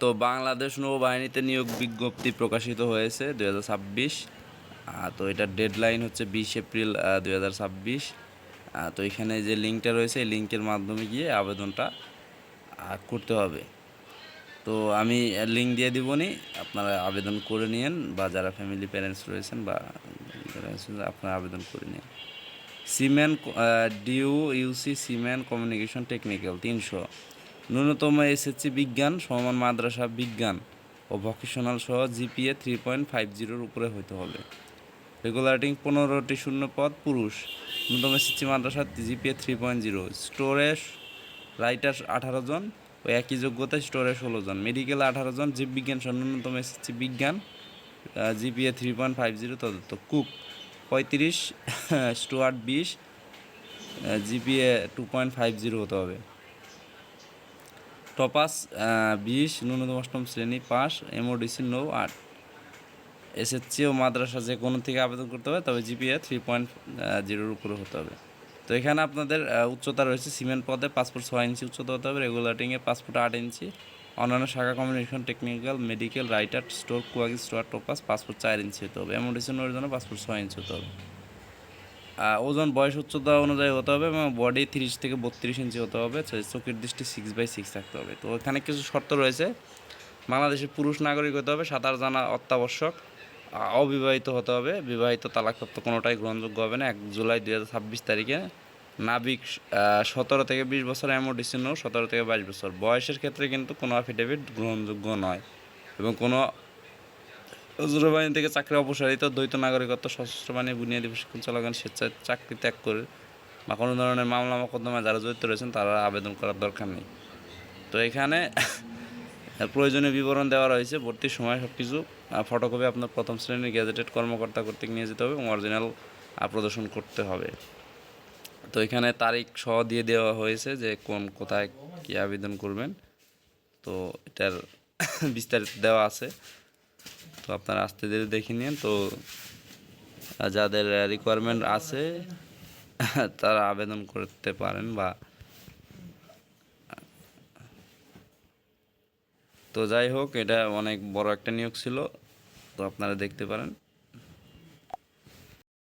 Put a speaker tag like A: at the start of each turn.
A: তো বাংলাদেশ নৌবাহিনীতে নিয়োগ বিজ্ঞপ্তি প্রকাশিত হয়েছে 2026। তো এটার ডেডলাইন হচ্ছে 20 এপ্রিল 2026। তো এখানে যে লিঙ্কটা রয়েছে এই লিঙ্কের মাধ্যমে গিয়ে আবেদনটা করতে হবে। তো আমি লিঙ্ক দিয়ে দিবনি, আপনারা আবেদন করে নিন, বা যারা ফ্যামিলি প্যারেন্টস রয়েছেন বা আপনারা আবেদন করে নিন। সিমেন ডিউ ইউসি সিমেন কমিউনিকেশন টেকনিক্যাল 300, ন্যূনতম এসএসসি বিজ্ঞান সমান মাদ্রাসা বিজ্ঞান ও ভোকেশনাল সহ জিপিএ 3.50 উপরে হতে হবে। রেগুলারিটিং 15টি শূন্য পদ পুরুষ, ন্যূনতম এসএসসি মাদ্রাসা জিপিএ 3.0, স্টোরেজ রাইটার 18 জন ও একই যোগ্যতায় স্টোরে 16 জন, মেডিকেল 18 জন, জীববিজ্ঞান সহ ন্যূনতম এসএসসি বিজ্ঞান জিপিএ 3.50 তদন্ত, কুক 35, স্টুয়ার্ড 20, জিপিএ 2.50 হতে হবে। টপাস 20, ন্যূনতম অষ্টম শ্রেণী পাস, এমওডিসি 9, 8। এসএসসি ও মাদ্রাসা যে কোনো থেকে আবেদন করতে হবে, তবে জিপিএ 3.0 উপরে হতে হবে। তো এখানে আপনাদের উচ্চতা রয়েছে সিমেন্ট পদে পাসপোর্ট 6 ইঞ্চি উচ্চতা হতে হবে, রেগুলারিংয়ে পাসপোর্ট 8 ইঞ্চি, অন্যান্য শাখা communication technical medical writer store কুয়াগি স্টোয়ার টোপাস পাসপোর্ট 4 ইঞ্চি হতে হবে, এমওডিসির জন্য পাসপোর্ট 6 ইঞ্চি হতে হবে। ওজন বয়স উচ্চতা অনুযায়ী হতে হবে এবং বডি 30 থেকে 32 ইঞ্চি হতে হবে, চোখের দৃষ্টি 6/6 থাকতে হবে। তো এখানে কিছু শর্ত রয়েছে। বাংলাদেশের পুরুষ নাগরিক হতে হবে, সাঁতার জানা অত্যাবশ্যক, অবিবাহিত হতে হবে, বিবাহিত তালাকপ্রাপ্ত কোনোটাই গ্রহণযোগ্য হবে না। 1 জুলাই 2026 তারিখে নাবিক 17 থেকে 20 বছর, এমওডিসি নৌ 17 থেকে 22 বছর। বয়সের ক্ষেত্রে কিন্তু কোনো অ্যাফিডেভিট গ্রহণযোগ্য নয় এবং কোনো সশস্ত্র বাহিনী থেকে চাকরি অপসারিত, দ্বৈত নাগরিকত্ব, সশস্ত্র বাহিনী বুনিয়াদী প্রশিক্ষণ চলাকালীন স্বেচ্ছায় চাকরি ত্যাগ করে বা কোনো ধরনের মামলা মোকদ্দমায় যারা জড়িত রয়েছেন তারা আবেদন করার দরকার নেই। তো এখানে প্রয়োজনীয় বিবরণ দেওয়া রয়েছে, ভর্তির সময় সব কিছু। ফটোকপি আপনার প্রথম শ্রেণীর গ্যাজেটেড কর্মকর্তা কর্তৃক নিয়ে যেতে হবে এবং অরিজিনাল প্রদর্শন করতে হবে। তো এখানে তারিখ সহ দিয়ে দেওয়া হয়েছে যে কোথায় কী আবেদন করবেন। তো এটার বিস্তারিত দেওয়া আছে, তো আপনারা আস্তে ধীরে দেখে নিন। তো যাদের রিকোয়ারমেন্ট আছে তারা আবেদন করতে পারেন। তো যাই হোক, এটা অনেক বড় একটা নিয়োগ ছিল, তো আপনারা দেখতে পারেন।